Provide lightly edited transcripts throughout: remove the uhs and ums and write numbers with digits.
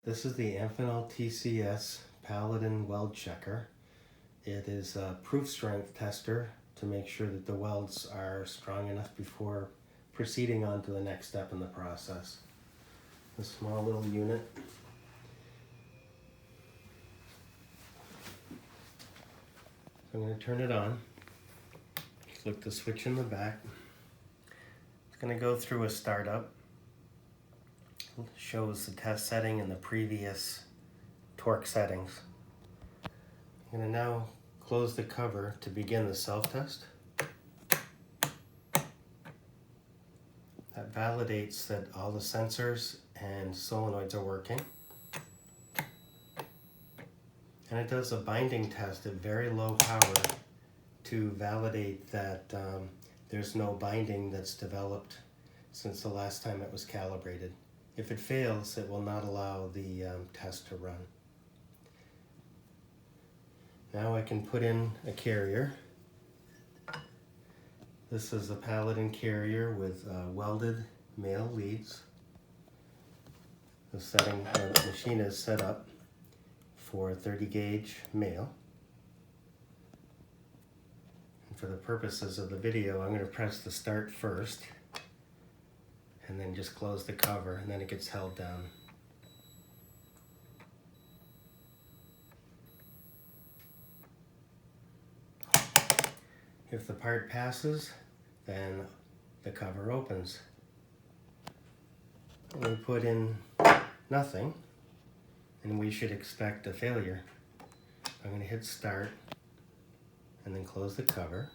This is the Amphenol TCS Paladin Weld Checker. It is a proof strength tester to make sure that the welds are strong enough before proceeding on to the next step in the process. A small little unit. So I'm going to turn it on. Flick the switch in the back. It's going to go through a startup. It shows the test setting and the previous torque settings. I'm going to now close the cover to begin the self-test. That validates that all the sensors and solenoids are working. And it does a binding test at very low power to validate that there's no binding that's developed since the last time it was calibrated. If it fails, it will not allow the test to run. Now I can put in a carrier. This is a Paladin carrier with welded male leads. The machine is set up for 30 gauge male. And for the purposes of the video, I'm going to press the start first and then just close the cover, and then it gets held down. If the part passes, then the cover opens. We put in nothing, and we should expect a failure. I'm going to hit start and then close the cover.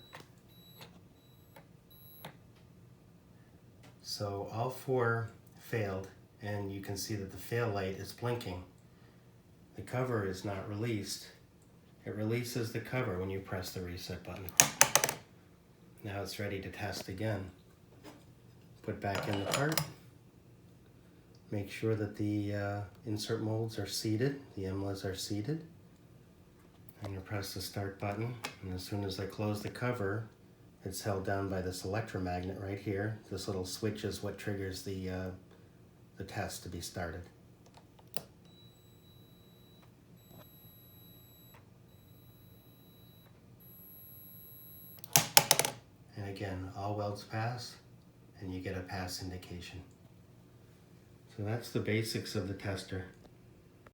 So all four failed, and you can see that the fail light is blinking. The cover is not released. It releases the cover when you press the reset button. Now it's ready to test again. Put back in the part. Make sure that the insert molds are seated, the MLEs are seated. I'm going to press the start button, and as soon as I close the cover, it's held down by this electromagnet right here. This little switch is what triggers the test to be started. And again, all welds pass, and you get a pass indication. So that's the basics of the tester.